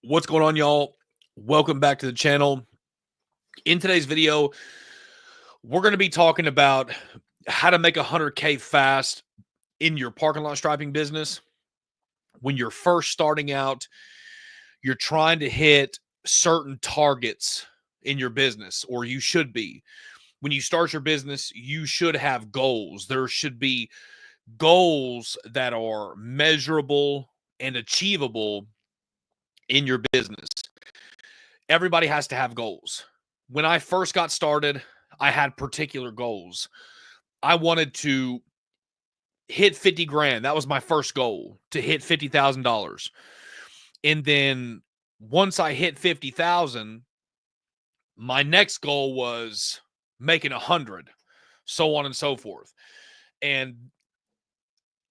What's going on, y'all? Welcome back to the channel. In today's video, we're going to be talking about how to make 100K fast in your parking lot striping business. When you're first starting out, you're trying to hit certain targets in your business, or you should be. When you start your business, you should have goals. There should be goals that are measurable and achievable in your business. Everybody has to have goals. When I first got started, I had particular goals. I wanted to hit 50 grand. That was my first goal, to hit $50,000. And then once I hit 50,000, my next goal was making 100, so on and so forth. And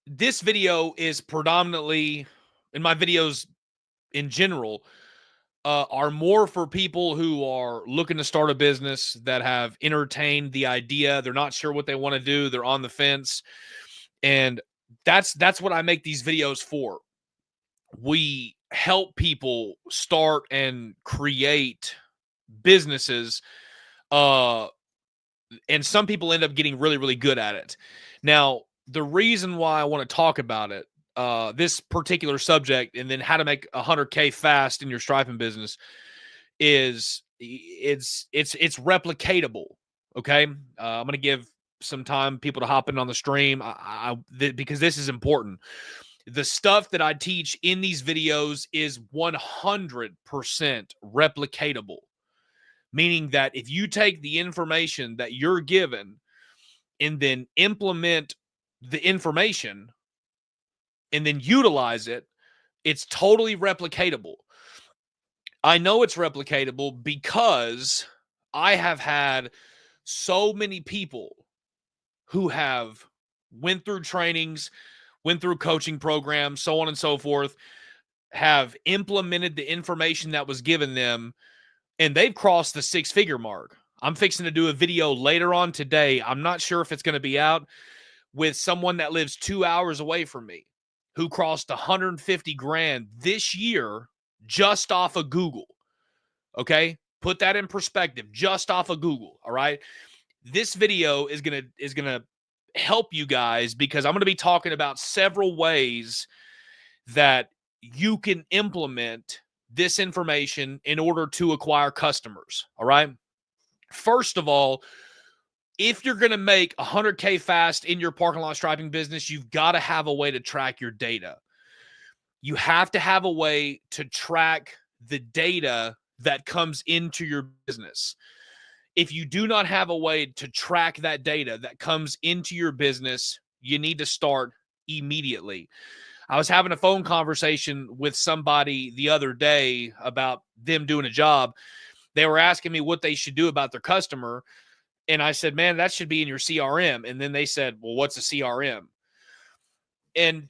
this video is predominantly, in my videos in general, are more for people who are looking to start a business, that have entertained the idea. They're not sure what they want to do. They're on the fence. And that's what I make these videos for. We help people start and create businesses. And some people end up getting really, really good at it. Now, the reason why I want to talk about it, this particular subject, and then how to make 100K fast in your striping business, is it's replicatable. Okay, I'm going to give some time people to hop in on the stream, because this is important. The stuff that I teach in these videos is 100% replicatable, meaning that if you take the information that you're given and then implement the information and then utilize it, it's totally replicatable. I know it's replicatable because I have had so many people who have went through trainings, went through coaching programs, so on and so forth, have implemented the information that was given them, and they've crossed the six-figure mark. I'm fixing to do a video later on today. I'm not sure if it's going to be out, with someone that lives 2 hours away from me, who crossed 150 grand this year just off of Google. Okay? Put that in perspective, just off of Google, all right? This video is going to help you guys, because I'm going to be talking about several ways that you can implement this information in order to acquire customers, all right? First of all, if you're going to make 100K fast in your parking lot striping business, you've got to have a way to track your data. You have to have a way to track the data that comes into your business. If you do not have a way to track that data that comes into your business, you need to start immediately. I was having a phone conversation with somebody the other day about them doing a job. They were asking me what they should do about their customer. And I said, man, that should be in your CRM. And then they said, well, what's a CRM? And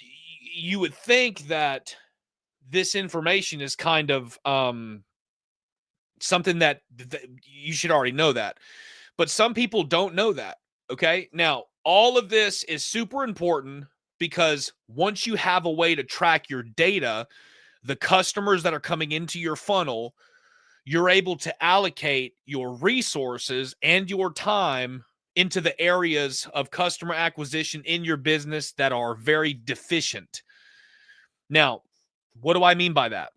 you would think that this information is kind of something that you should already know that. But some people don't know that. Okay. Now, all of this is super important, because once you have a way to track your data, the customers that are coming into your funnel, you're able to allocate your resources and your time into the areas of customer acquisition in your business that are very deficient. Now, what do I mean by that?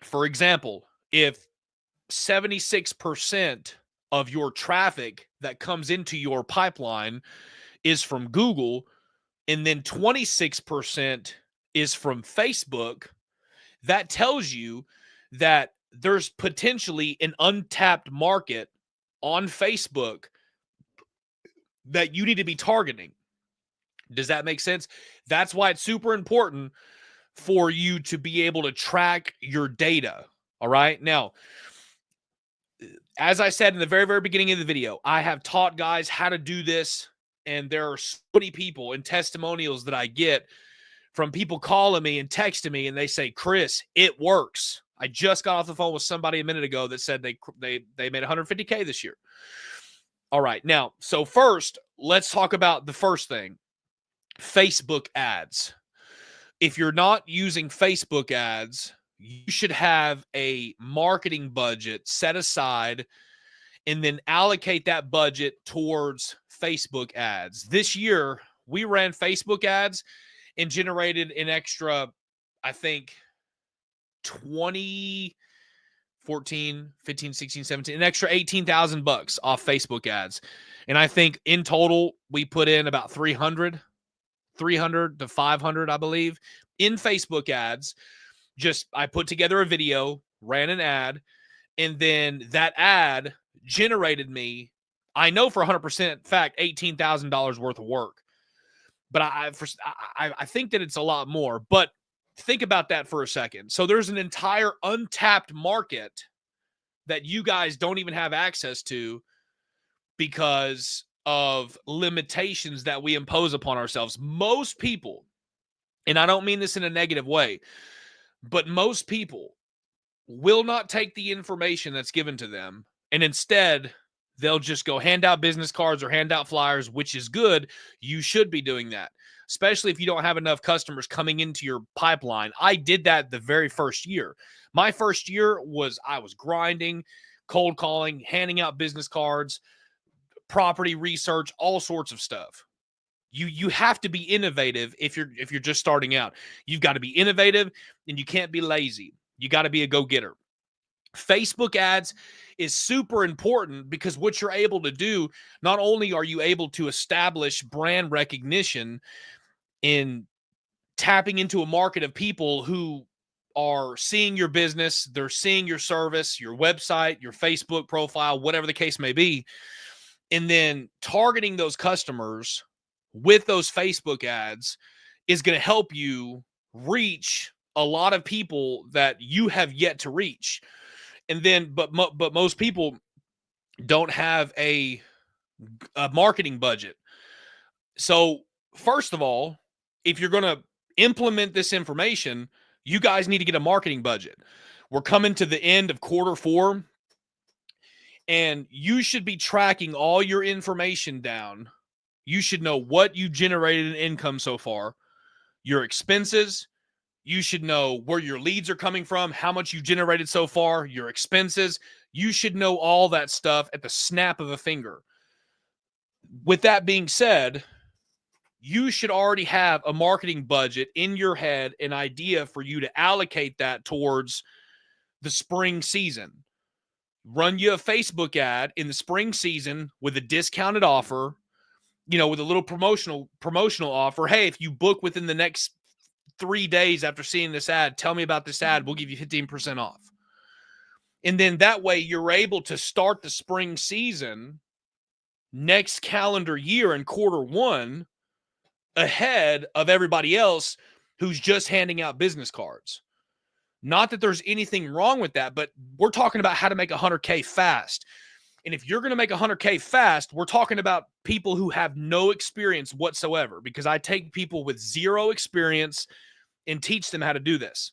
For example, if 76% of your traffic that comes into your pipeline is from Google, and then 26% is from Facebook, that tells you that there's potentially an untapped market on Facebook that you need to be targeting. Does that make sense? That's why it's super important for you to be able to track your data. All right. Now, as I said in the very, very beginning of the video, I have taught guys how to do this. And there are so many people and testimonials that I get from people calling me and texting me, and they say, Chris, it works. I just got off the phone with somebody a minute ago that said they made 150K this year. All right. Now, so first, let's talk about the first thing, Facebook ads. If you're not using Facebook ads, you should have a marketing budget set aside and then allocate that budget towards Facebook ads. This year, we ran Facebook ads and generated an extra, I think, 20, 14, 15, 16, 17, an extra 18,000 bucks off Facebook ads. And I think in total, we put in about 300 to 500, I believe, in Facebook ads. Just, I put together a video, ran an ad, and then that ad generated me, I know for 100% fact, $18,000 worth of work. But I think that it's a lot more. But think about that for a second. So there's an entire untapped market that you guys don't even have access to because of limitations that we impose upon ourselves. Most people, and I don't mean this in a negative way, but most people will not take the information that's given to them, and instead they'll just go hand out business cards or hand out flyers, which is good. You should be doing that, especially if you don't have enough customers coming into your pipeline. I did that the very first year. My first year I was grinding, cold calling, handing out business cards, property research, all sorts of stuff. You have to be innovative if you're just starting out. You've got to be innovative, and you can't be lazy. You got to be a go-getter. Facebook ads is super important because what you're able to do, not only are you able to establish brand recognition in tapping into a market of people who are seeing your business, they're seeing your service, your website, your Facebook profile, whatever the case may be, and then targeting those customers with those Facebook ads is going to help you reach a lot of people that you have yet to reach. And then, but most people don't have a marketing budget. So first of all, if you're going to implement this information, you guys need to get a marketing budget. We're coming to the end of Q4, and you should be tracking all your information down. You should know what you generated in income so far, your expenses. You should know where your leads are coming from, how much you generated so far, your expenses. You should know all that stuff at the snap of a finger. With that being said, you should already have a marketing budget in your head, an idea for you to allocate that towards the spring season. Run you a Facebook ad in the spring season with a discounted offer, with a little promotional offer. Hey, if you book within the next 3 days after seeing this ad, tell me about this ad. We'll give you 15% off. And then that way you're able to start the spring season next calendar year in Q1 ahead of everybody else who's just handing out business cards. Not that there's anything wrong with that, but we're talking about how to make 100K fast. And if you're going to make 100K fast, we're talking about people who have no experience whatsoever, because I take people with zero experience and teach them how to do this.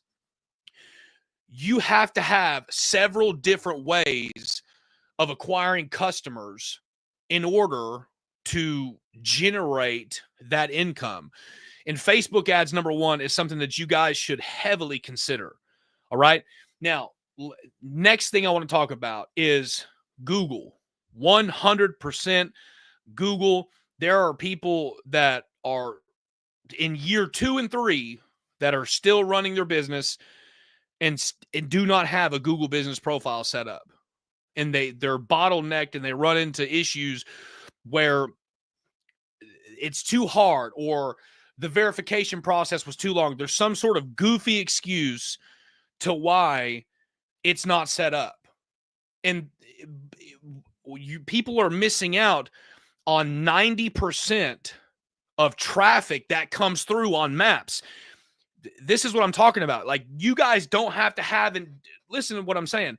You have to have several different ways of acquiring customers in order to generate that income. And Facebook ads, number one, is something that you guys should heavily consider. All right. Now, next thing I want to talk about is Google. 100% Google. There are people that are in year 2 and 3 that are still running their business and do not have a Google business profile set up. And they're bottlenecked, and they run into issues where it's too hard or the verification process was too long. There's some sort of goofy excuse to why it's not set up. And people are missing out on 90% of traffic that comes through on maps. This is what I'm talking about. Like, you guys don't have to have, and listen to what I'm saying.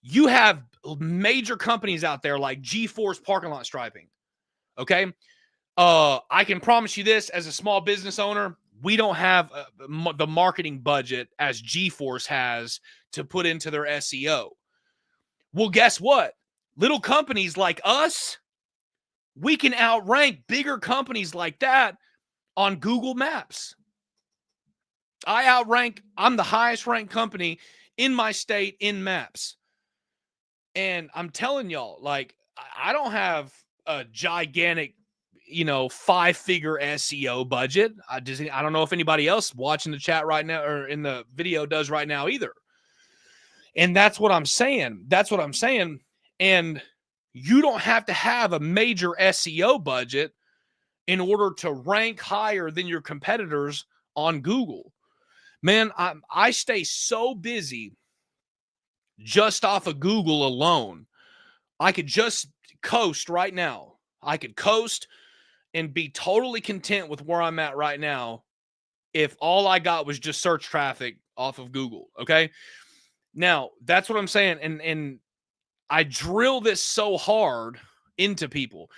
You have major companies out there like G-Force Parking Lot Striping. Okay. I can promise you this, as a small business owner, we don't have the marketing budget as G-Force has to put into their SEO. Well, guess what? Little companies like us, we can outrank bigger companies like that on Google Maps. I'm the highest ranked company in my state in maps. And I'm telling y'all, like, I don't have a gigantic, 5-figure SEO budget. I don't know if anybody else watching the chat right now or in the video does right now either. And that's what I'm saying. And you don't have to have a major SEO budget in order to rank higher than your competitors on Google. Man, I stay so busy just off of Google alone. I could just coast right now. I could coast and be totally content with where I'm at right now if all I got was just search traffic off of Google, okay? Now, that's what I'm saying, and I drill this so hard into people.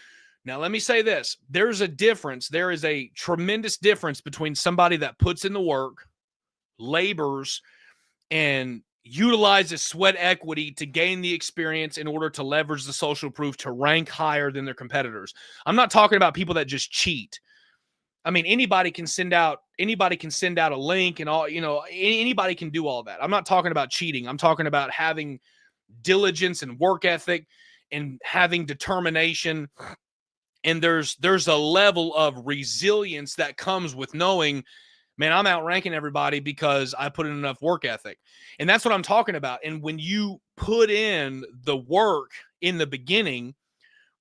Now, let me say this. There's a difference. There is a tremendous difference between somebody that puts in the work, labors, and utilizes sweat equity to gain the experience in order to leverage the social proof to rank higher than their competitors. I'm not talking about people that just cheat. I mean, anybody can send out a link and all, anybody can do all that. I'm not talking about cheating. I'm talking about having diligence and work ethic and having determination. And there's a level of resilience that comes with knowing, man, I'm outranking everybody because I put in enough work ethic. And that's what I'm talking about. And when you put in the work in the beginning,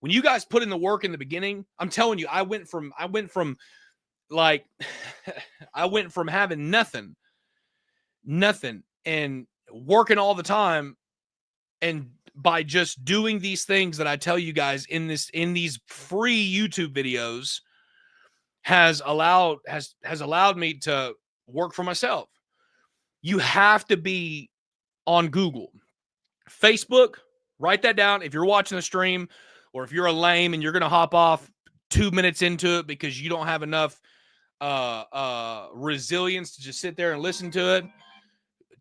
when you guys put in the work in the beginning, I'm telling you, I went from like, I went from having nothing and working all the time. And by just doing these things that I tell you guys in these free YouTube videos has allowed me to work for myself. You have to be on Google. Facebook, write that down if you're watching the stream, or if you're a lame and you're going to hop off 2 minutes into it because you don't have enough resilience to just sit there and listen to it.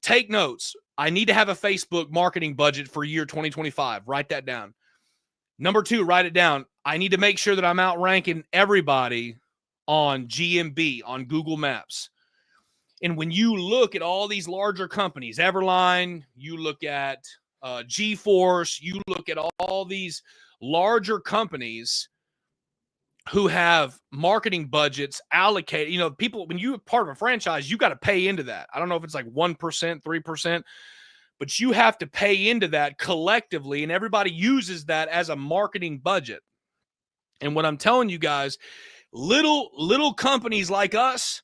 Take notes. I need to have a Facebook marketing budget for year 2025. Write that down. Number 2, write it down. I need to make sure that I'm outranking everybody on GMB, on Google Maps. And when you look at all these larger companies, Everline, you look at GeForce, you look at all these larger companies who have marketing budgets allocated. People, when you're part of a franchise, you got to pay into that. I don't know if it's like 1%, 3%, but you have to pay into that collectively, and everybody uses that as a marketing budget. And what I'm telling you guys, little companies like us,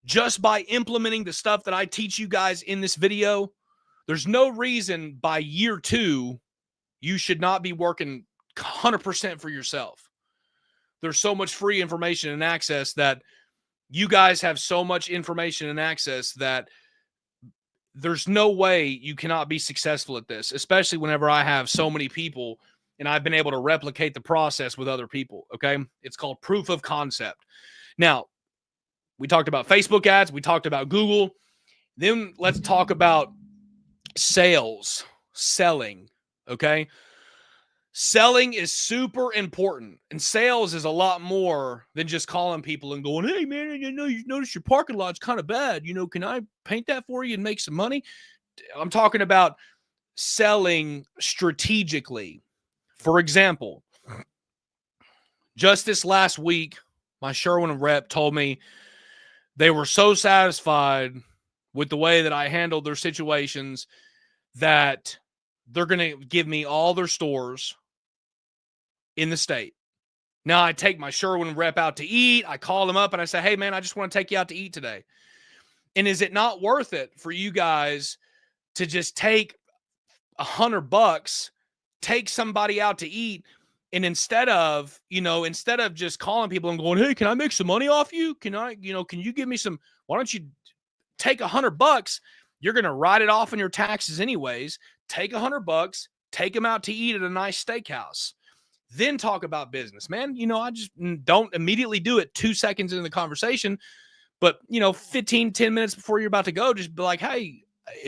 just by implementing the stuff that I teach you guys in this video, there's no reason by year 2 you should not be working 100% for yourself. There's so much free information and access that you guys have so much information and access that there's no way you cannot be successful at this, especially whenever I have so many people and I've been able to replicate the process with other people, okay? It's called proof of concept. Now, we talked about Facebook ads. We talked about Google. Then let's talk about selling, okay? Selling is super important, and sales is a lot more than just calling people and going, hey, man, you notice your parking lot's kind of bad. Can I paint that for you and make some money? I'm talking about selling strategically. For example, just this last week, my Sherwin rep told me they were so satisfied with the way that I handled their situations that they're going to give me all their stores in the state. Now, I take my Sherwin rep out to eat. I call them up and I say, hey, man, I just want to take you out to eat today. And is it not worth it for you guys to just take $100, take somebody out to eat, and instead of just calling people and going, hey, can I make some money off you? Can you give me some, why don't you take $100? You're going to write it off on your taxes anyways. Take $100, take them out to eat at a nice steakhouse. Then talk about business, man. I just don't immediately do it 2 seconds into the conversation, but 10 minutes before you're about to go, just be like, hey,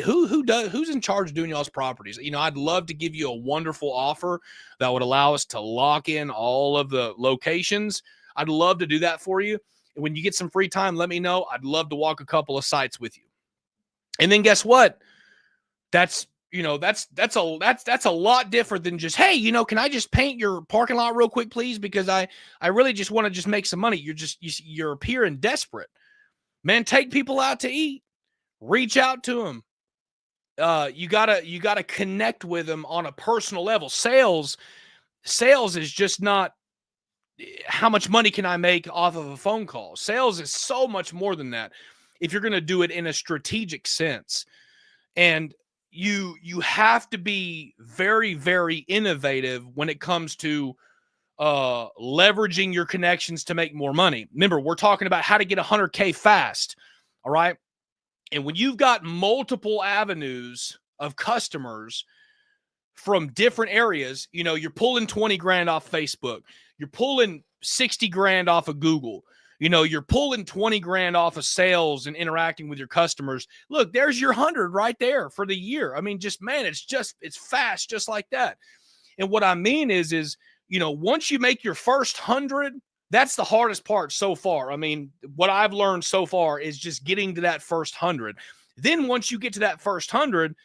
who's in charge of doing y'all's properties? I'd love to give you a wonderful offer that would allow us to lock in all of the locations. I'd love to do that for you. When you get some free time, let me know. I'd love to walk a couple of sites with you. And then guess what? That's a lot different than just, hey, can I just paint your parking lot real quick, please? Because I really just want to just make some money. You're appearing desperate. Man, take people out to eat. Reach out to them. You gotta connect with them on a personal level. Sales is just not how much money can I make off of a phone call. Sales is so much more than that if you're going to do it in a strategic sense. And you have to be very, very innovative when it comes to leveraging your connections to make more money. Remember, we're talking about how to get 100K fast. All right. And when you've got multiple avenues of customers from different areas, you're pulling 20 grand off Facebook. You're pulling 60 grand off of Google. You're pulling 20 grand off of sales and interacting with your customers. Look, there's your 100 right there for the year. I mean, it's fast, just like that. And what I mean is, once you make your first 100, that's the hardest part so far. I mean, what I've learned so far is just getting to that first 100. Then once you get to that first 100,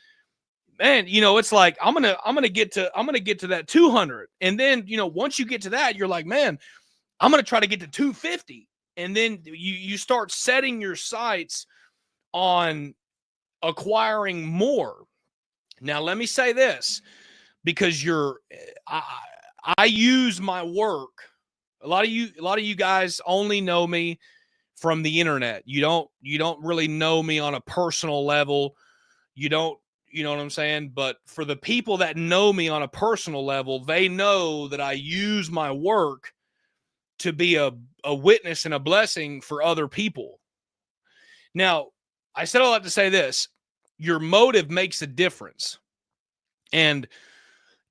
man, it's like, I'm going to get to that 200. And then, once you get to that, you're like, man, I'm going to try to get to 250. And then you start setting your sights on acquiring more. Now, let me say this, because I use my work. A lot of you guys only know me from the internet. You don't really know me on a personal level. You know what I'm saying? But for the people that know me on a personal level, they know that I use my work to be a witness and a blessing for other people. Now, I said all that to say this: your motive makes a difference. And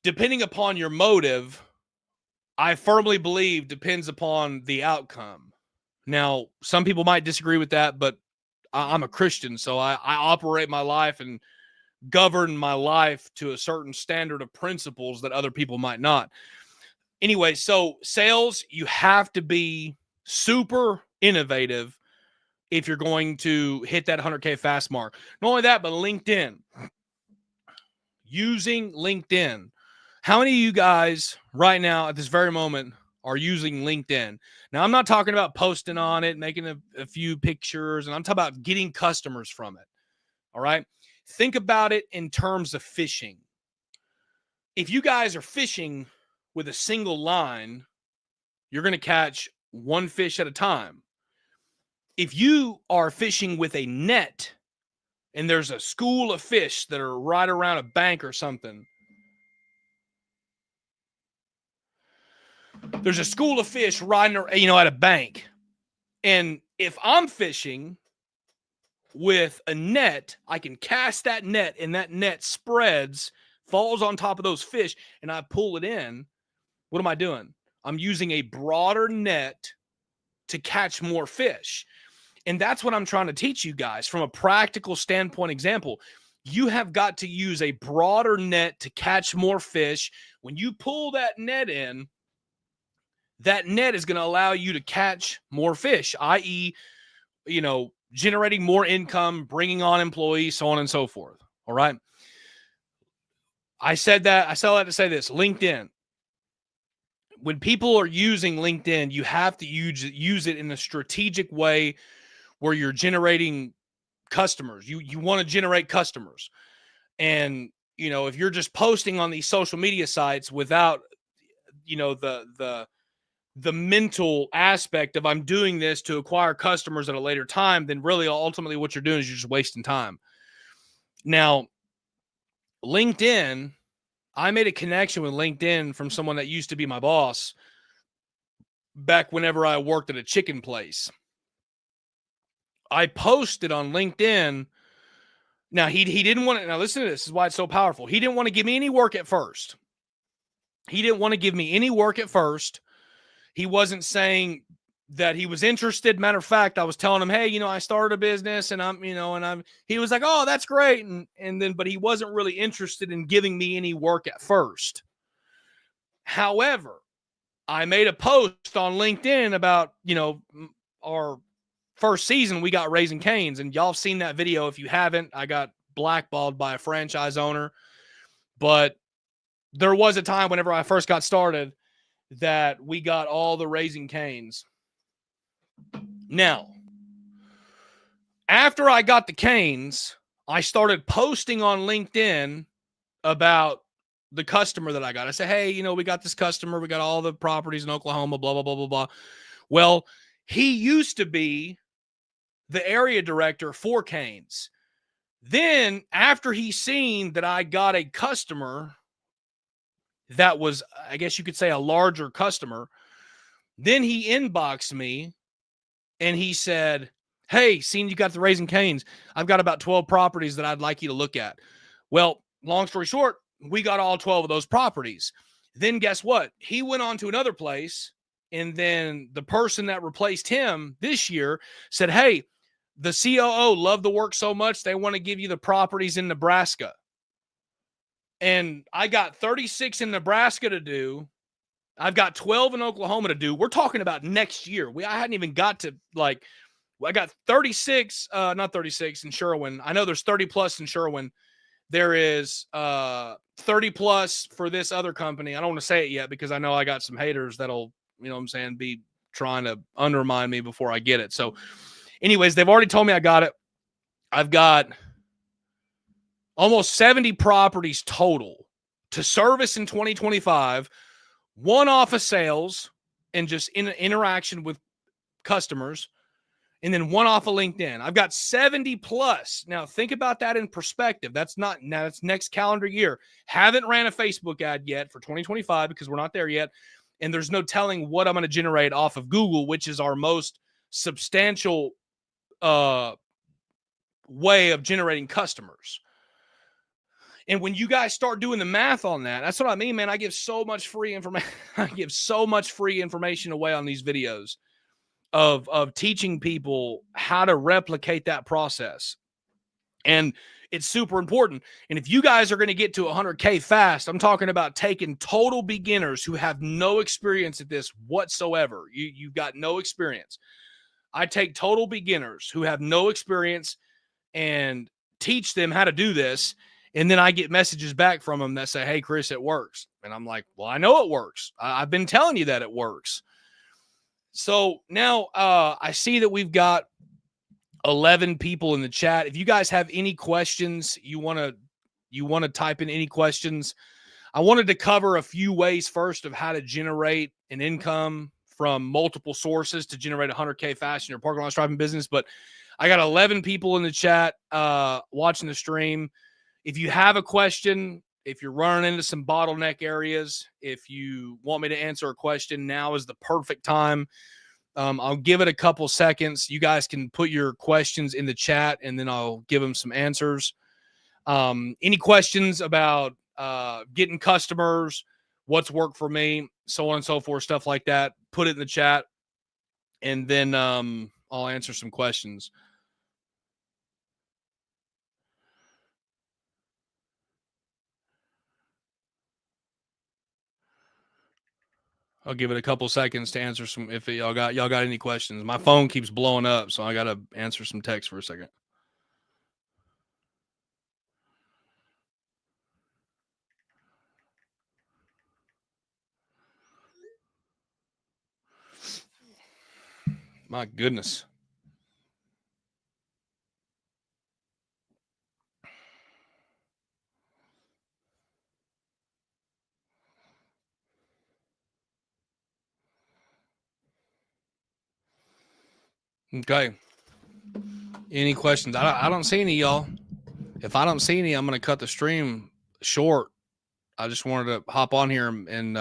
depending upon your motive, I firmly believe depends upon the outcome. Now, some people might disagree with that, but I'm a Christian, so I operate my life and govern my life to a certain standard of principles that other people might not. Anyway, so sales, you have to be super innovative if you're going to hit that 100K fast mark. Not only that, but LinkedIn. Using LinkedIn. How many of you guys right now at this very moment are using LinkedIn? Now, I'm not talking about posting on it, making a few pictures, and I'm talking about getting customers from it. All right? Think about it in terms of fishing. If you guys are fishing with a single line, you're going to catch one fish at a time. If you are fishing with a net and there's a school of fish that are right around a bank or something, there's a school of fish riding, at a bank. And if I'm fishing with a net, I can cast that net and that net spreads, falls on top of those fish, and I pull it in. What am I doing? I'm using a broader net to catch more fish. And that's what I'm trying to teach you guys from a practical standpoint example. You have got to use a broader net to catch more fish. When you pull that net in, that net is going to allow you to catch more fish, i.e., generating more income, bringing on employees, so on and so forth. All right. I said that to say this: LinkedIn. When people are using LinkedIn, you have to use it in a strategic way where you're generating customers. You want to generate customers. And, if you're just posting on these social media sites without, the mental aspect of I'm doing this to acquire customers at a later time, then really ultimately what you're doing is you're just wasting time. Now, LinkedIn, I made a connection with LinkedIn from someone that used to be my boss back whenever I worked at a chicken place. I posted on LinkedIn. Now, he didn't want to. Now, listen to this. This is why it's so powerful. He didn't want to give me any work at first. He wasn't saying that he was interested. Matter of fact, I was telling him, hey, I started a business and he was like, oh, that's great. But he wasn't really interested in giving me any work at first. However, I made a post on LinkedIn about, our first season, we got Raising Cane's, and y'all have seen that video. If you haven't, I got blackballed by a franchise owner. But there was a time whenever I first got started that we got all the Raising Cane's. Now, after I got the Cane's, I started posting on LinkedIn about the customer that I got. I said, hey, you know, we got this customer. We got all the properties in Oklahoma, blah, blah, blah, blah, blah. Well, he used to be the area director for Cane's. Then after he seen that I got a customer that was, I guess you could say, a larger customer, then he inboxed me and he said, hey, seen you got the Raising Cane's. I've got about 12 properties that I'd like you to look at. Well, long story short, we got all 12 of those properties. Then guess what? He went on to another place, and then the person that replaced him this year said, hey, the COO loved the work so much, they want to give you the properties in Nebraska. And I got 36 in Nebraska to do. I've got 12 in Oklahoma to do. We're talking about next year. I hadn't even got to, like, I got 36, not 36 in Sherwin. I know there's 30 plus in Sherwin. There is 30 plus for this other company. I don't want to say it yet because I know I got some haters that'll, you know what I'm saying, be trying to undermine me before I get it. So anyways, they've already told me I got it. I've got almost 70 properties total to service in 2025, one off of sales and just interaction with customers, and then one off of LinkedIn. I've got 70 plus. Now, think about that in perspective. That's next calendar year. Haven't ran a Facebook ad yet for 2025 because we're not there yet. And there's no telling what I'm going to generate off of Google, which is our most substantial way of generating customers. And when you guys start doing the math on that, that's what I mean, man. I give so much free information. I give so much free information away on these videos of teaching people how to replicate that process. And it's super important. And if you guys are going to get to 100K fast, I'm talking about taking total beginners who have no experience at this whatsoever. You've got no experience. I take total beginners who have no experience and teach them how to do this. And then I get messages back from them that say, hey, Chris, it works. And I'm like, well, I know it works. I've been telling you that it works. So now I see that we've got 11 people in the chat. If you guys have any questions, you want to type in any questions. I wanted to cover a few ways first of how to generate an income from multiple sources to generate 100K fast in your parking lot striping business. But I got 11 people in the chat watching the stream. If you have a question, if you're running into some bottleneck areas, if you want me to answer a question, now is the perfect time. I'll give it a couple seconds. You guys can put your questions in the chat, and then I'll give them some answers. Any questions about getting customers, what's worked for me, so on and so forth, stuff like that, put it in the chat, and then I'll answer some questions. I'll give it a couple seconds to answer some. If y'all got any questions, my phone keeps blowing up, so I got to answer some text for a second. My goodness. Okay. Any questions? I don't see any, y'all. If I don't see any, I'm going to cut the stream short. I just wanted to hop on here and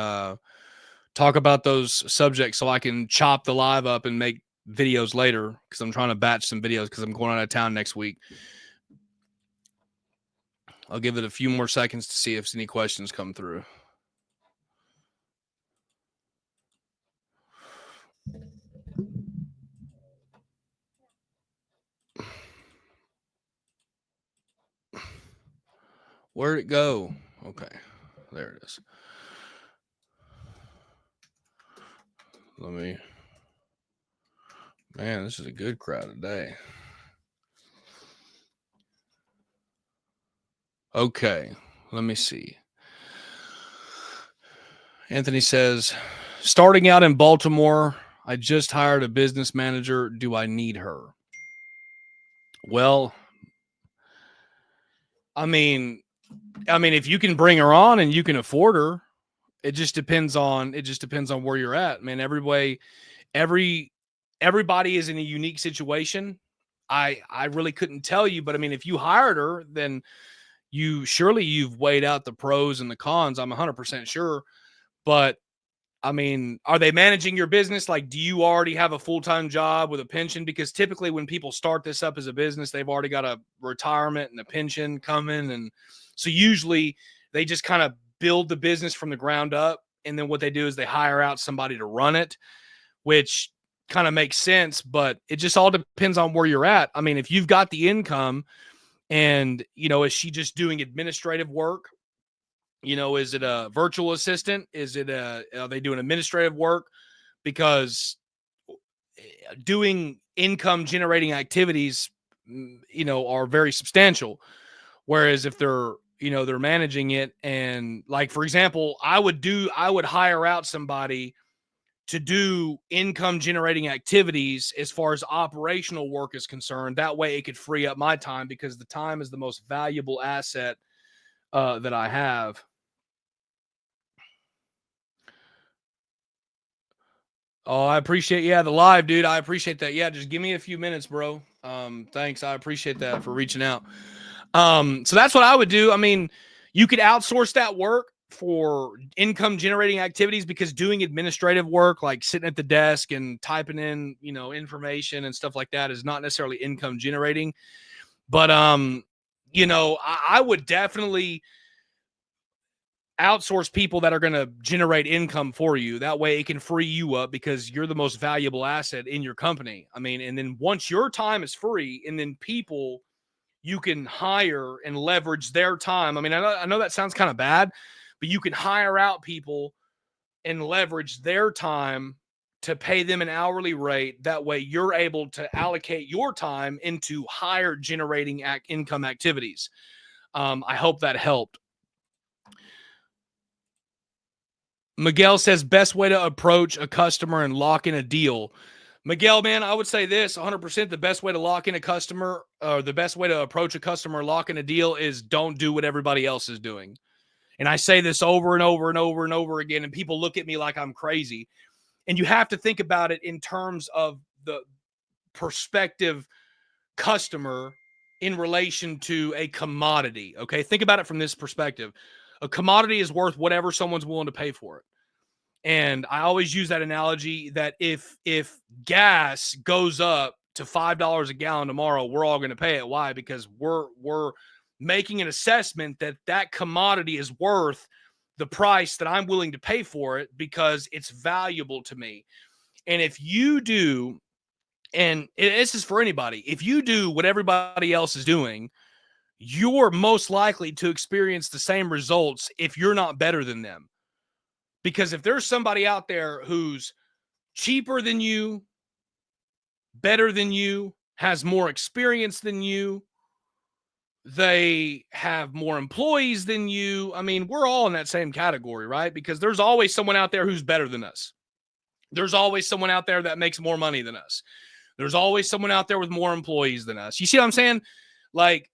talk about those subjects so I can chop the live up and make videos later, because I'm trying to batch some videos because I'm going out of town next week. I'll give it a few more seconds to see if any questions come through. Where'd it go? Okay, there it is. Let me Man, this is a good crowd today. Okay, let me see. Anthony says, starting out in Baltimore, I just hired a business manager. Do I need her? Well, I mean, if you can bring her on and you can afford her, it just depends on where you're at, man. Everybody is in a unique situation. I really couldn't tell you, but I mean, if you hired her, then you've weighed out the pros and the cons. I'm 100% sure. But I mean, are they managing your business? Like, do you already have a full-time job with a pension? Because typically when people start this up as a business, they've already got a retirement and a pension coming. And so usually they just kind of build the business from the ground up. And then what they do is they hire out somebody to run it, which kind of makes sense. But it just all depends on where you're at. I mean, if you've got the income and, is she just doing administrative work? Is it a virtual assistant? Are they doing administrative work? Because doing income generating activities, are very substantial. Whereas if they're managing it, and like, for example, I would hire out somebody to do income generating activities as far as operational work is concerned. That way it could free up my time, because the time is the most valuable asset that I have. Oh, I appreciate, the live, dude. I appreciate that. Yeah, just give me a few minutes, bro. Thanks. I appreciate that for reaching out. So that's what I would do. I mean, you could outsource that work for income generating activities, because doing administrative work, like sitting at the desk and typing in, information and stuff like that, is not necessarily income generating. But I would definitely outsource people that are going to generate income for you. That way it can free you up, because you're the most valuable asset in your company. I mean, and then once your time is free, and then people you can hire and leverage their time. I mean, I know that sounds kind of bad, but you can hire out people and leverage their time to pay them an hourly rate. That way you're able to allocate your time into higher generating income activities. I hope that helped. Miguel says, best way to approach a customer and lock in a deal. Miguel, man, I would say this 100%. The best way to lock in a customer, or the best way to approach a customer, lock in a deal, is don't do what everybody else is doing. And I say this over and over and over and over again, and people look at me like I'm crazy. And you have to think about it in terms of the prospective customer in relation to a commodity. Okay. Think about it from this perspective. A commodity is worth whatever someone's willing to pay for it. And I always use that analogy that if gas goes up to $5 a gallon tomorrow, we're all going to pay it. Why? Because we're making an assessment that that commodity is worth the price that I'm willing to pay for it, because it's valuable to me. And if you do, and this is for anybody, if you do what everybody else is doing, you're most likely to experience the same results if you're not better than them. Because if there's somebody out there who's cheaper than you, better than you, has more experience than you, they have more employees than you, I mean, we're all in that same category, right? Because there's always someone out there who's better than us. There's always someone out there that makes more money than us. There's always someone out there with more employees than us. You see what I'm saying? Like,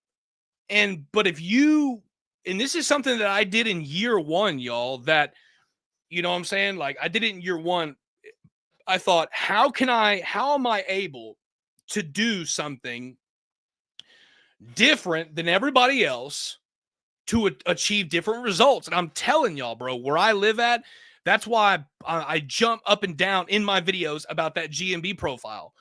but if you, and this is something that I did in year one, y'all, that, you know what I'm saying? Like, I did it in year one. I thought, how am I able to do something different than everybody else to achieve different results? And I'm telling y'all, bro, where I live at, that's why I jump up and down in my videos about that GMB profile,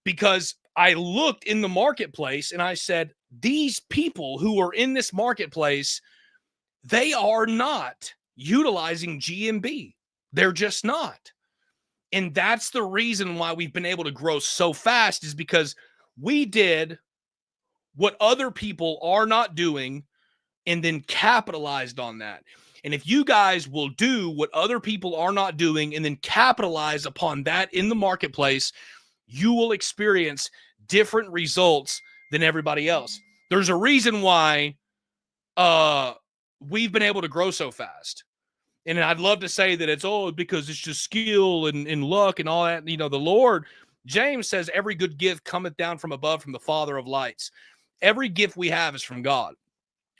because I looked in the marketplace and I said, these people who are in this marketplace, they are not utilizing GMB. They're just not. And that's the reason why we've been able to grow so fast, is because we did what other people are not doing and then capitalized on that. And if you guys will do what other people are not doing and then capitalize upon that in the marketplace, you will experience different results than everybody else. There's a reason why we've been able to grow so fast. And I'd love to say that it's because it's just skill and luck and all that. You know, the Lord, James says, every good gift cometh down from above, from the Father of lights. Every gift we have is from God.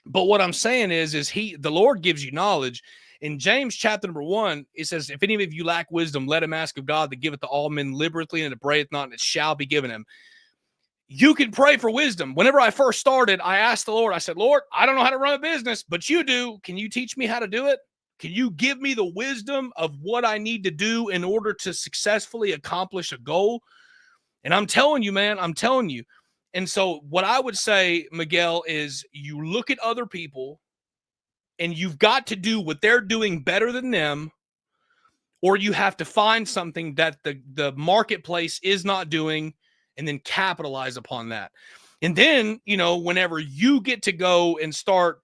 But what I'm saying is the Lord gives you knowledge. In James chapter number 1, it says, if any of you lack wisdom, let him ask of God that giveth to all men liberally, and upbraideth not, and it shall be given him. You can pray for wisdom. Whenever I first started, I asked the Lord, I said, Lord, I don't know how to run a business, but you do. Can you teach me how to do it? Can you give me the wisdom of what I need to do in order to successfully accomplish a goal? And I'm telling you, man, I'm telling you. And so what I would say, Miguel, is you look at other people and you've got to do what they're doing better than them, or you have to find something that the marketplace is not doing and then capitalize upon that. And then, you know, whenever you get to go and start,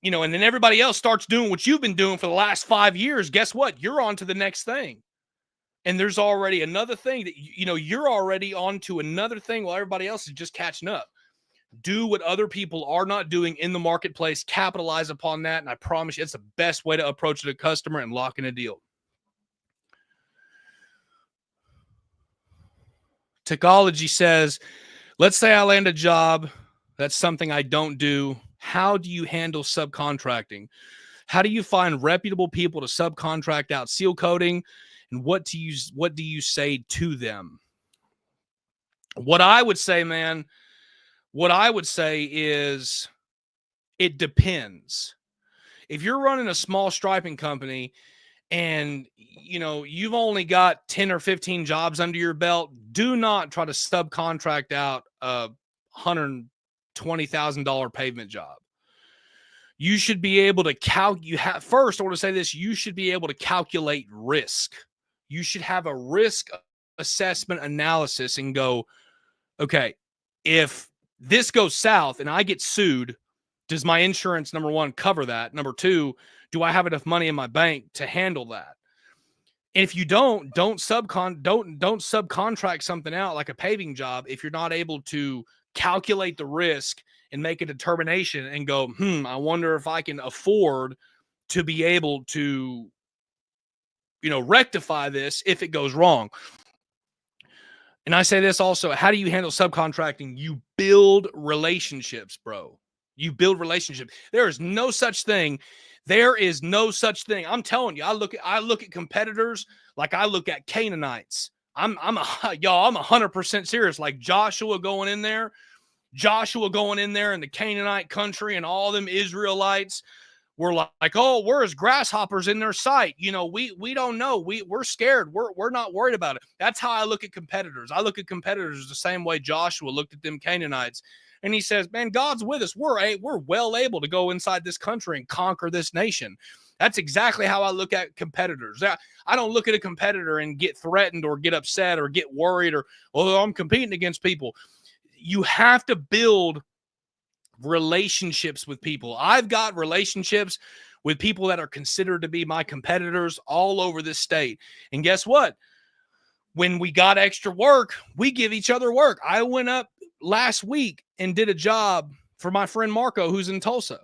you know, and then everybody else starts doing what you've been doing for the last 5 years, guess what? You're on to the next thing. And there's already another thing that, you know, you're already on to another thing while everybody else is just catching up. Do what other people are not doing in the marketplace. Capitalize upon that. And I promise you, it's the best way to approach the customer and lock in a deal. Technology says, let's say I land a job. That's something I don't do. How do you handle subcontracting? How do you find reputable people to subcontract out seal coating? And what do you say to them? What I would say, man, is it depends. If you're running a small striping company and, you know, you've only got 10 or 15 jobs under your belt, do not try to subcontract out a $120,000 pavement job. You should be able to first, I want to say this, you should be able to calculate risk. You should have a risk assessment analysis and go, okay, if this goes south and I get sued, does my insurance, number one, cover that? Number two, do I have enough money in my bank to handle that? And if you don't subcontract something out like a paving job if you're not able to calculate the risk and make a determination and go, I wonder if I can afford to be able to, you know, rectify this if it goes wrong. And I say this also, how do you handle subcontracting? You build relationships, bro. You build relationships. There is no such thing. I'm telling you, I look at competitors like I look at Canaanites. I'm 100% serious. Like Joshua going in there in the Canaanite country, and all them Israelites were like, oh, we're as grasshoppers in their sight. You know, we don't know. We're scared. We're not worried about it. That's how I look at competitors. I look at competitors the same way Joshua looked at them Canaanites. And he says, man, God's with us. We're well able to go inside this country and conquer this nation. That's exactly how I look at competitors. I don't look at a competitor and get threatened or get upset or get worried or, oh, I'm competing against people. You have to build relationships with people. I've got relationships with people that are considered to be my competitors all over this state. And guess what? When we got extra work, we give each other work. I went up last week and did a job for my friend Marco, who's in Tulsa,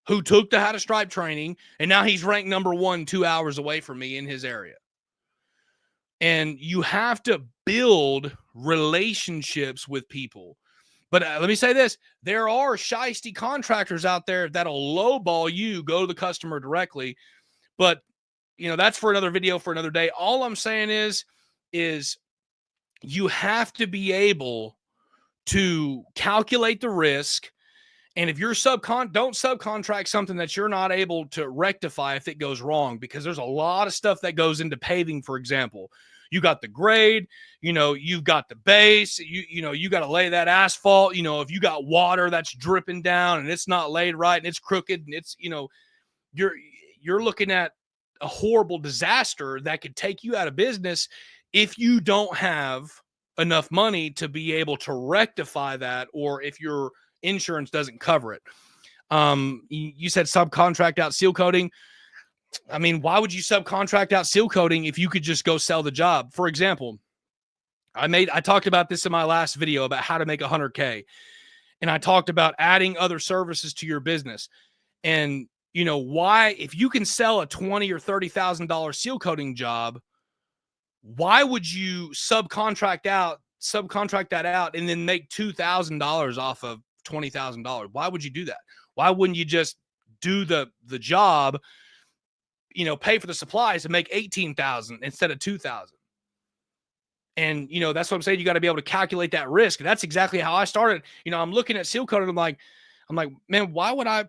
who took the How to Stripe training, and now he's ranked number 1 2 hours away from me in his area. And you have to build relationships with people. But let me say this. There are shiesty contractors out there that'll lowball you, go to the customer directly. But, you know, that's for another video for another day. All I'm saying is you have to be able to calculate the risk. And if you're don't subcontract something that you're not able to rectify if it goes wrong, because there's a lot of stuff that goes into paving, for example. You got the grade, you know, you've got the base, you know, you got to lay that asphalt. You know, if you got water that's dripping down and it's not laid right and it's crooked and it's, you know, you're looking at a horrible disaster that could take you out of business if you don't have enough money to be able to rectify that, or if your insurance doesn't cover it. You said subcontract out seal coating. I mean, why would you subcontract out seal coating if you could just go sell the job? For example, I talked about this in my last video about how to make 100K. And I talked about adding other services to your business. And you know why, if you can sell a $20,000 or $30,000 seal coating job, why would you subcontract that out and then make $2,000 off of $20,000? Why would you do that? Why wouldn't you just do the job, you know, pay for the supplies and make 18,000 instead of 2,000? And, you know, that's what I'm saying. You got to be able to calculate that risk. And that's exactly how I started. You know, I'm looking at seal coating. I'm like, man, why would I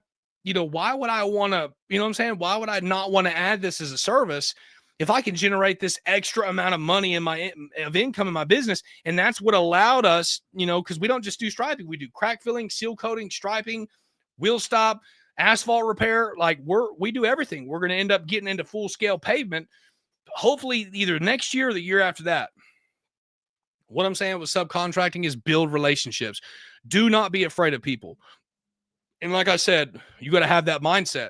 want to, you know what I'm saying? Why would I not want to add this as a service if I can generate this extra amount of money of income in my business? And that's what allowed us, you know, because we don't just do striping. We do crack filling, seal coating, striping, wheel stop, asphalt repair. Like we do everything. We're going to end up getting into full scale pavement, hopefully either next year or the year after that. What I'm saying with subcontracting is build relationships. Do not be afraid of people. And like I said, you got to have that mindset.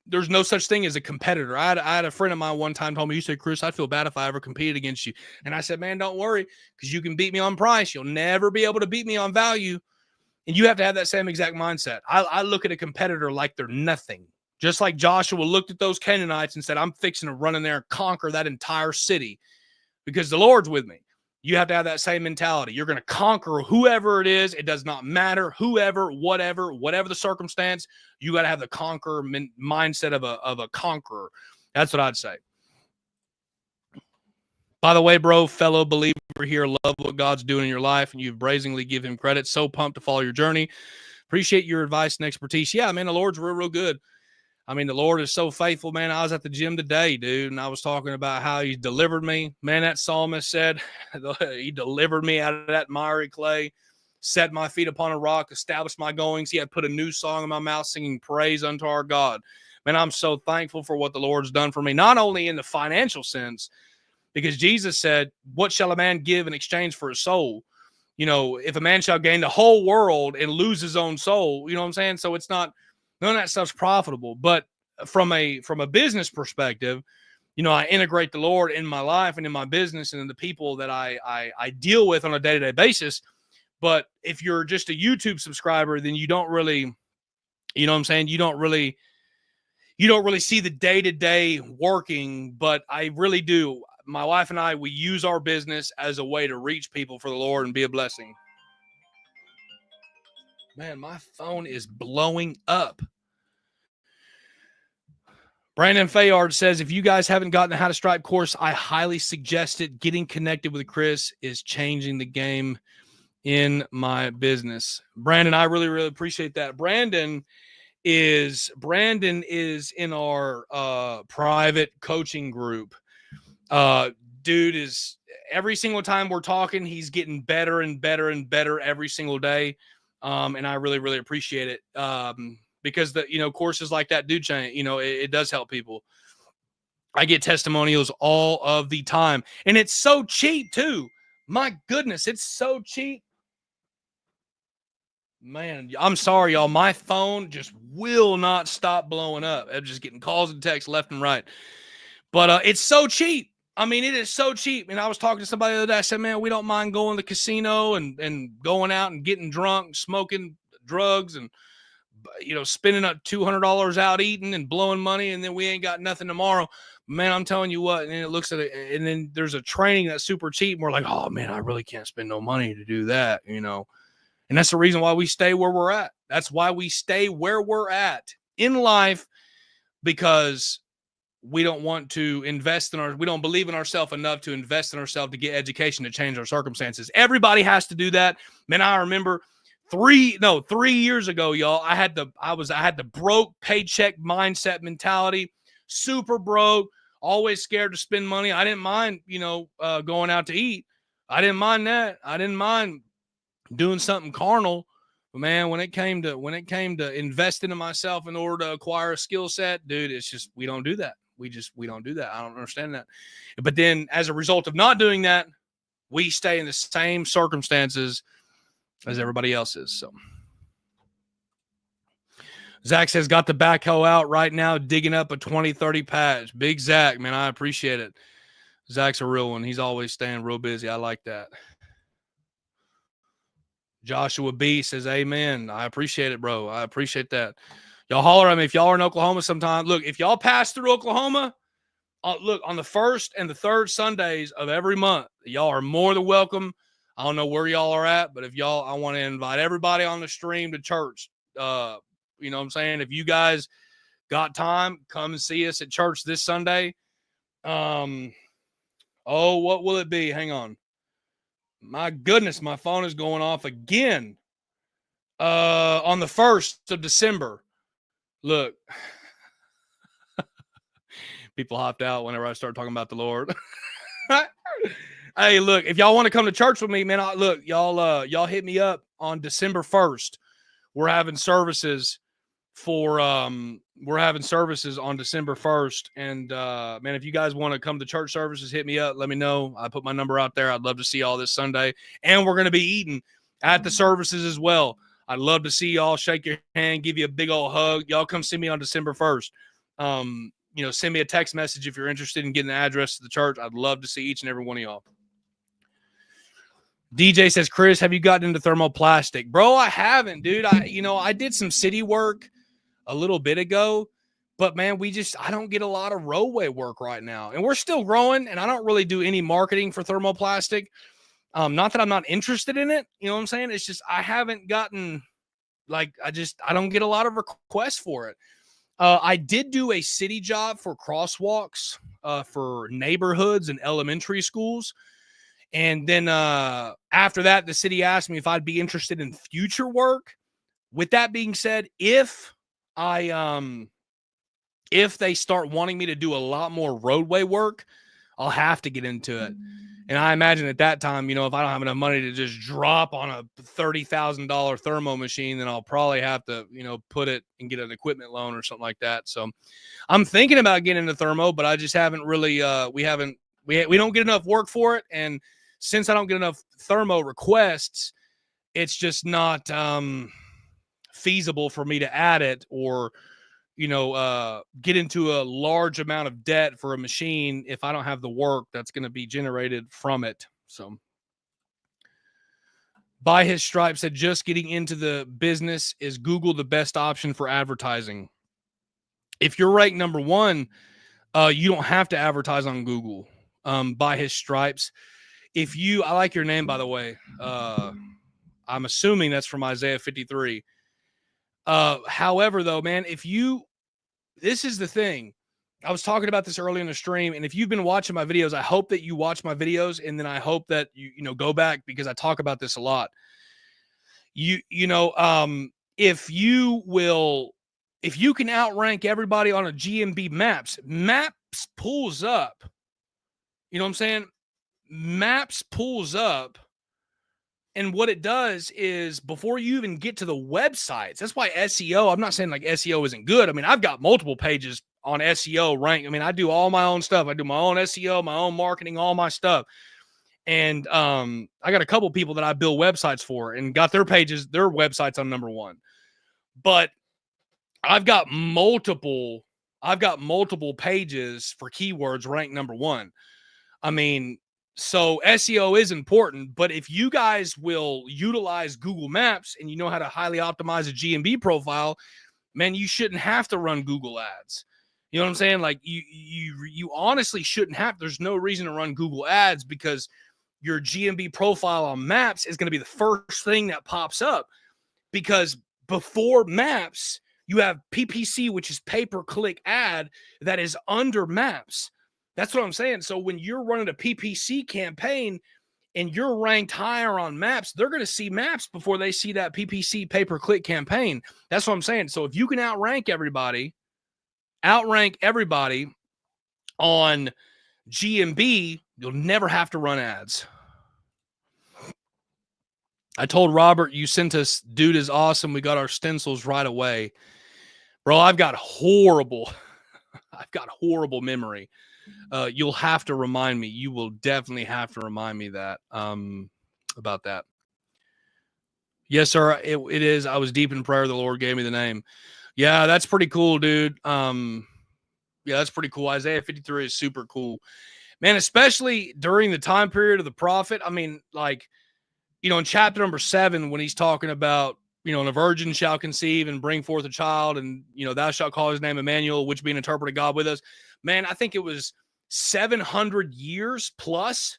There's no such thing as a competitor. I had a friend of mine one time told me, you said, Chris, I'd feel bad if I ever competed against you. And I said, man, don't worry, because you can beat me on price. You'll never be able to beat me on value. And you have to have that same exact mindset. I look at a competitor like they're nothing. Just like Joshua looked at those Canaanites and said, I'm fixing to run in there and conquer that entire city because the Lord's with me. You have to have that same mentality. You're going to conquer whoever it is. It does not matter, whoever, whatever the circumstance. You got to have the conqueror mindset of a conqueror. That's what I'd say. By the way, bro, fellow believer here, love what God's doing in your life, and you brazenly give him credit. So pumped to follow your journey. Appreciate your advice and expertise. Yeah, man, the Lord's real good. I mean, the Lord is so faithful, man. I was at the gym today, dude, and I was talking about how he delivered me. Man, that psalmist said he delivered me out of that miry clay, set my feet upon a rock, established my goings. He had put a new song in my mouth, singing praise unto our God. Man, I'm so thankful for what the Lord's done for me, not only in the financial sense, because Jesus said, what shall a man give in exchange for his soul? You know, if a man shall gain the whole world and lose his own soul, you know what I'm saying? So it's not, none of that stuff's profitable. But from a business perspective, you know, I integrate the Lord in my life and in my business and in the people that I deal with on a day-to-day basis. But if you're just a YouTube subscriber, then you don't really, you know what I'm saying? You don't really see the day-to-day working, but I really do. My wife and I, we use our business as a way to reach people for the Lord and be a blessing. Man, my phone is blowing up. Brandon Fayard says, if you guys haven't gotten the How to Stripe course, I highly suggest it. Getting connected with Chris is changing the game in my business. Brandon, I really, really appreciate that. Brandon is in our private coaching group. Dude is, every single time we're talking, he's getting better and better and better every single day. And I really, really appreciate it. Because the, you know, courses like that do change, you know, it does help people. I get testimonials all of the time, and it's so cheap too. My goodness, it's so cheap. Man, I'm sorry, y'all. My phone just will not stop blowing up. I'm just getting calls and texts left and right. But it's so cheap. I mean, it is so cheap. And I was talking to somebody the other day. I said, man, we don't mind going to the casino and going out and getting drunk, smoking drugs, and, you know, spending up $200 out eating and blowing money, and then we ain't got nothing tomorrow. Man, I'm telling you what, and it looks at it, and then there's a training that's super cheap, and we're like, oh man, I really can't spend no money to do that, you know. And that's the reason why we stay where we're at. That's why we stay where we're at in life, because we don't want to invest in we don't believe in ourselves enough to invest in ourselves to get education to change our circumstances. Everybody has to do that. Man, I remember 3 years ago, y'all, I had the broke paycheck mindset mentality, super broke, always scared to spend money. I didn't mind, you know, going out to eat. I didn't mind that. I didn't mind doing something carnal. But man, when it came to investing in myself in order to acquire a skill set, dude, it's just, we don't do that. We don't do that. I don't understand that. But then as a result of not doing that, we stay in the same circumstances as everybody else is. So Zach says, got the backhoe out right now, digging up a 20-30 patch. Big Zach, man, I appreciate it. Zach's a real one. He's always staying real busy. I like that. Joshua B says, amen. I appreciate it, bro. I appreciate that. Y'all holler at me if y'all are in Oklahoma sometime. Look, if y'all pass through Oklahoma, look, on the first and the third Sundays of every month, y'all are more than welcome. I don't know where y'all are at, but if y'all, I want to invite everybody on the stream to church. You know what I'm saying? If you guys got time, come and see us at church this Sunday. What will it be? Hang on. My goodness, my phone is going off again. On the 1st of December. Look, people hopped out whenever I started talking about the Lord. Hey, look, if y'all want to come to church with me, man, look, y'all hit me up on December 1st. We're having services on December 1st. And man, if you guys want to come to church services, hit me up. Let me know. I put my number out there. I'd love to see y'all this Sunday. And we're going to be eating at the services as well. I'd love to see y'all, shake your hand, give you a big old hug. Y'all come see me on December 1st. Send me a text message if you're interested in getting the address to the church. I'd love to see each and every one of y'all. DJ says, Chris, have you gotten into thermoplastic? Bro, I haven't, dude. I did some city work a little bit ago, but man, I don't get a lot of roadway work right now. And we're still growing, and I don't really do any marketing for thermoplastic. Not that I'm not interested in it. You know what I'm saying? It's just, I haven't gotten, I don't get a lot of requests for it. I did do a city job for crosswalks for neighborhoods and elementary schools. And then after that, the city asked me if I'd be interested in future work. With that being said, if they start wanting me to do a lot more roadway work, I'll have to get into it. And I imagine at that time, if I don't have enough money to just drop on a $30,000 thermo machine, then I'll probably have to, put it and get an equipment loan or something like that. So I'm thinking about getting into thermo, but I just haven't really, we don't get enough work for it. And since I don't get enough thermo requests, it's just not feasible for me to add it or, get into a large amount of debt for a machine if I don't have the work that's going to be generated from it. So By His Stripes said, just getting into the business, is Google the best option for advertising? If you're ranked number one, you don't have to advertise on Google. By His Stripes. I like your name, by the way. I'm assuming that's from Isaiah 53. However, though, man, this is the thing. I was talking about this early in the stream, and if you've been watching my videos, I hope that you watch my videos, and then I hope that you go back, because I talk about this a lot. If you can outrank everybody on a GMB Maps pulls up. You know what I'm saying? Maps pulls up. And what it does is, before you even get to the websites, that's why SEO, I'm not saying like SEO isn't good. I mean, I've got multiple pages on SEO ranked. I mean, I do all my own stuff. I do my own SEO, my own marketing, all my stuff. And I got a couple people that I build websites for and got their websites on number one. But I've got multiple pages for keywords ranked number one. I mean, so SEO is important, but if you guys will utilize Google Maps and you know how to highly optimize a GMB profile, man, you shouldn't have to run Google ads. You know what I'm saying? Like you honestly shouldn't have. There's no reason to run Google ads, because your GMB profile on Maps is going to be the first thing that pops up, because before Maps, you have PPC, which is pay-per-click ad, that is under Maps. That's what I'm saying. So when you're running a PPC campaign and you're ranked higher on Maps, they're going to see Maps before they see that PPC pay-per-click campaign. That's what I'm saying. So if you can outrank everybody on GMB, you'll never have to run ads. I told Robert, you sent us, dude is awesome. We got our stencils right away. Bro, I've got horrible memory. You'll have to remind me. You will definitely have to remind me that about that. Yes, sir. It is. I was deep in prayer. The Lord gave me the name. Yeah, that's pretty cool, dude. Yeah, that's pretty cool. Isaiah 53 is super cool. Man, especially during the time period of the prophet. I mean, like, in chapter number 7, when he's talking about, and a virgin shall conceive and bring forth a child, and, thou shalt call his name Emmanuel, which being interpreted God with us. Man, I think it was 700 years plus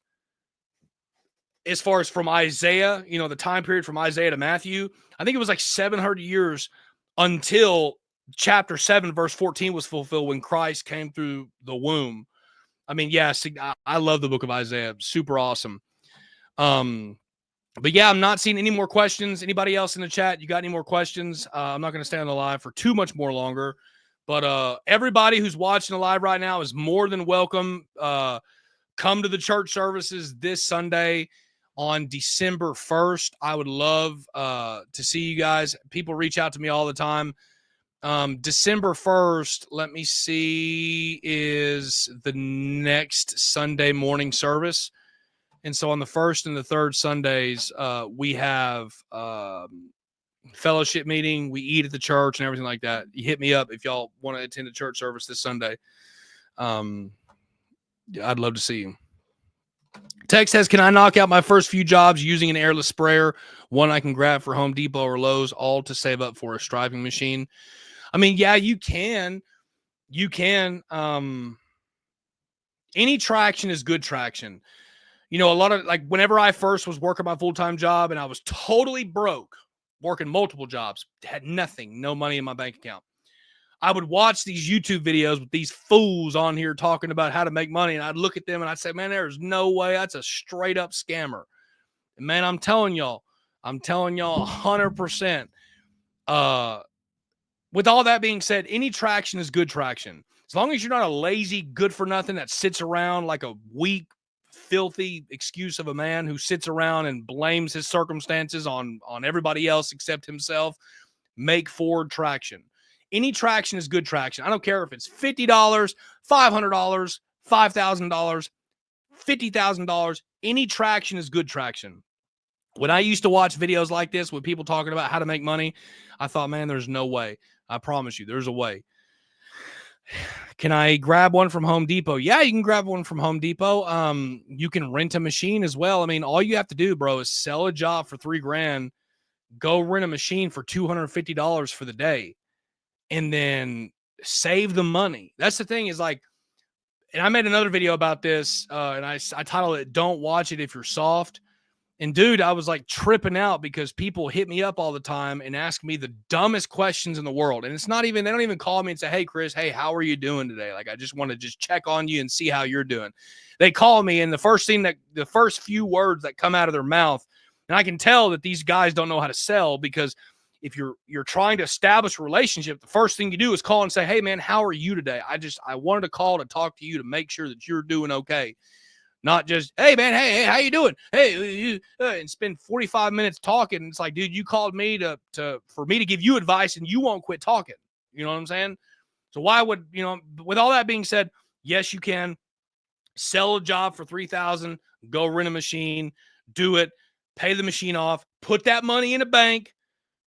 as far as from Isaiah, the time period from Isaiah to Matthew. I think it was like 700 years until chapter 7, verse 14 was fulfilled when Christ came through the womb. I mean, yes, I love the book of Isaiah. Super awesome. But yeah, I'm not seeing any more questions. Anybody else in the chat? You got any more questions? I'm not going to stay on the live for too much more longer. But everybody who's watching the live right now is more than welcome. Come to the church services this Sunday on December 1st. I would love to see you guys. People reach out to me all the time. December 1st, let me see, is the next Sunday morning service. And so on the first and the third Sundays, we have fellowship meeting. We eat at the church and everything like that. You hit me up if y'all want to attend a church service this Sunday. I'd love to see you. Text says, can I knock out my first few jobs using an airless sprayer? One I can grab for Home Depot or Lowe's, all to save up for a striping machine. I mean, yeah, you can. You can. Any traction is good traction. A lot of, like, whenever I first was working my full-time job and I was totally broke, working multiple jobs, had nothing, no money in my bank account, I would watch these YouTube videos with these fools on here talking about how to make money. And I'd look at them and I'd say, man, there's no way. That's a straight up scammer. And man, I'm telling y'all 100%. With all that being said, any traction is good traction. As long as you're not a lazy, good for nothing that sits around like a weak, filthy excuse of a man who sits around and blames his circumstances on everybody else except himself, make forward traction. Any traction is good traction. I don't care if it's $50, $500, $5,000, $50,000. Any traction is good traction. When I used to watch videos like this with people talking about how to make money, I thought, man, there's no way. I promise you, there's a way. Can I grab one from Home Depot? Yeah, you can grab one from Home Depot. You can rent a machine as well. I mean, all you have to do, bro, is sell a job for $3,000, go rent a machine for $250 for the day, and then save the money. That's the thing is, like, and I made another video about this, and I titled it, Don't Watch It If You're Soft. And dude, I was like tripping out because people hit me up all the time and ask me the dumbest questions in the world. And it's not even, they don't even call me and say, hey, Chris, hey, how are you doing today? Like, I just want to just check on you and see how you're doing. They call me, and the first few words that come out of their mouth, and I can tell that these guys don't know how to sell, because if you're trying to establish a relationship, the first thing you do is call and say, hey man, how are you today? I wanted to call to talk to you to make sure that you're doing okay. Not just, hey, man, hey, how you doing? Hey, and spend 45 minutes talking. It's like, dude, you called me for me to give you advice, and you won't quit talking. You know what I'm saying? So why would, with all that being said, yes, you can sell a job for $3,000, go rent a machine, do it, pay the machine off, put that money in a bank.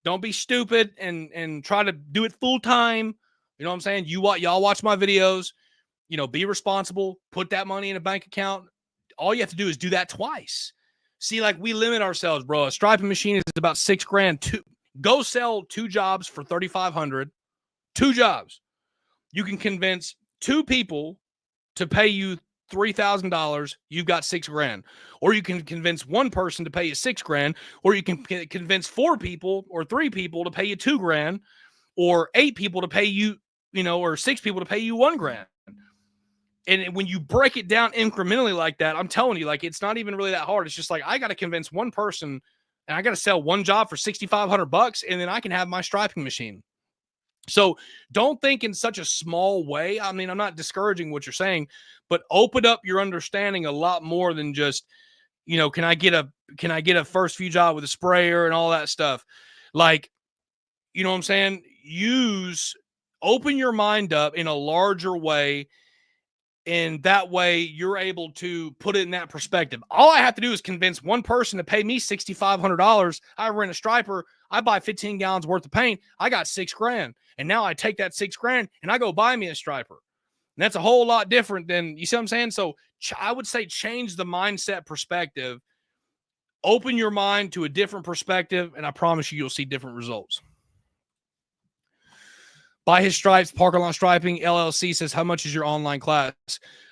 Don't be stupid and try to do it full time. You know what I'm saying? Y'all watch my videos, be responsible, put that money in a bank account. All you have to do is do that twice. See, like, we limit ourselves, bro. A striping machine is about $6,000. Go sell 2 jobs for $3,500. 2 jobs. You can convince 2 people to pay you $3,000. You've got $6,000. Or you can convince 1 person to pay you $6,000. Or you can convince 4 people or 3 people to pay you $2,000. Or 8 people to pay you, or 6 people to pay you $1,000. And when you break it down incrementally like that, I'm telling you, like, it's not even really that hard. It's just like, I got to convince 1 person, and I got to sell 1 job for $6,500, and then I can have my striping machine. So don't think in such a small way. I mean, I'm not discouraging what you're saying, but open up your understanding a lot more than just, can I get a first few job with a sprayer and all that stuff? Like, you know what I'm saying? Open your mind up in a larger way. And that way you're able to put it in that perspective. All I have to do is convince 1 person to pay me $6,500. I rent a striper. I buy 15 gallons worth of paint. I got $6,000. And now I take that $6,000 and I go buy me a striper. And that's a whole lot different than, you see what I'm saying? So I would say change the mindset perspective, open your mind to a different perspective, and I promise you'll see different results. By His Stripes, Parking Lot Striping LLC says, how much is your online class?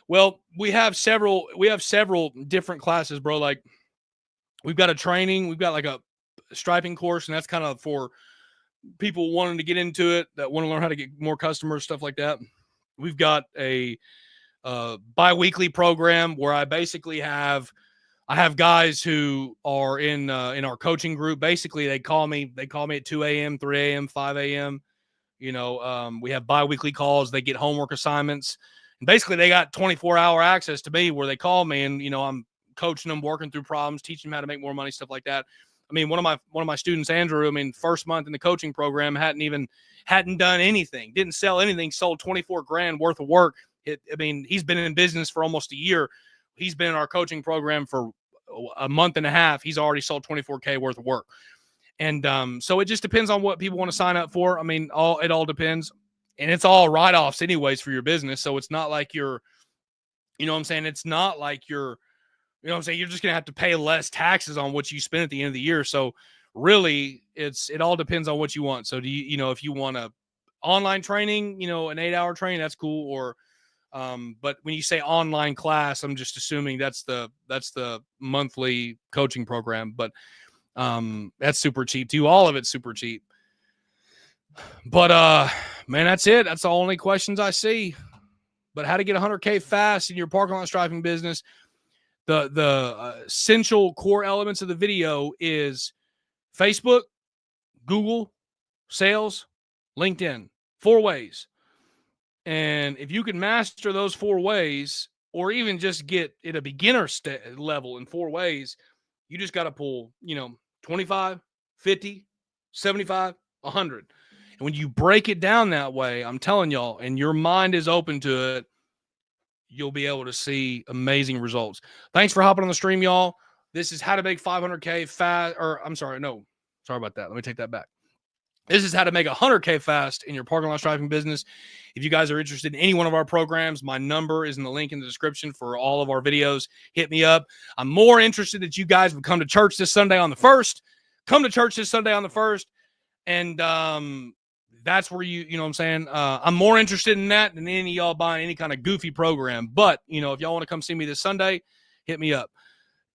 Well, we have several different classes, bro. Like, we've got a training, we've got like a striping course, and that's kind of for people wanting to get into it, that want to learn how to get more customers, stuff like that. We've got a bi-weekly program where I basically have guys who are in our coaching group. Basically, they call me at 2 a.m., 3 a.m., 5 a.m. You know, we have bi-weekly calls. They get homework assignments. And basically, they got 24-hour access to me where they call me, and, you know, I'm coaching them, working through problems, teaching them how to make more money, stuff like that. I mean, one of my students, Andrew, I mean, first month in the coaching program, hadn't done anything, didn't sell anything, sold 24 grand worth of work. I mean, he's been in business for almost a year. He's been in our coaching program for a month and a half. He's already sold 24K worth of work. And so it just depends on what people want to sign up for. I mean, it all depends. And it's all write-offs anyways for your business. So it's not like you're, you know what I'm saying? It's not like you're, you know what I'm saying? You're just going to have to pay less taxes on what you spend at the end of the year. So really, it all depends on what you want. So do you, you know, if you want a online training, you know, an 8-hour training, that's cool. Or, but when you say online class, I'm just assuming that's the monthly coaching program. But that's super cheap too. All of it's super cheap. But man, that's it. That's the only questions I see. But how to get 100K fast in your parking lot striping business. The essential core elements of the video is Facebook, Google, sales, LinkedIn, 4 ways. And if you can master those 4 ways, or even just get at a beginner level in 4 ways, you just got to pull, you know, 25, 50, 75, 100. And when you break it down that way, I'm telling y'all, and your mind is open to it, you'll be able to see amazing results. Thanks for hopping on the stream, y'all. This is how to make 500K fast, or I'm sorry, no, sorry about that. Let me take that back. This is how to make 100K fast in your parking lot striping business. If you guys are interested in any one of our programs, my number is in the link in the description for all of our videos. Hit me up. I'm more interested that you guys would come to church this Sunday on the 1st. Come to church this Sunday on the 1st. And that's where you know what I'm saying? I'm more interested in that than any of y'all buying any kind of goofy program. But, you know, if y'all want to come see me this Sunday, hit me up.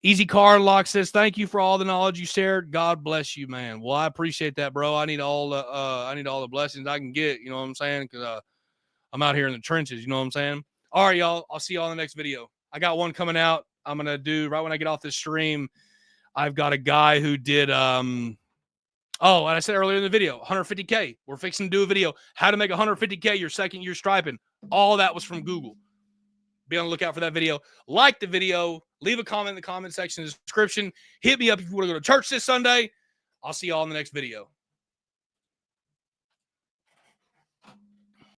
Easy Car Lock says, thank you for all the knowledge you shared. God bless you, man. Well, I appreciate that, bro. I need all the blessings I can get, you know what I'm saying? Because I'm out here in the trenches, you know what I'm saying? All right, y'all. I'll see y'all in the next video. I got one coming out. I'm going to do, right when I get off this stream, I've got a guy who did, and I said earlier in the video, 150K. We're fixing to do a video, how to make 150K your second year striping. All that was from Google. Be on the lookout for that video. Like the video. Leave a comment in the comment section in the description. Hit me up if you want to go to church this Sunday. I'll see y'all in the next video.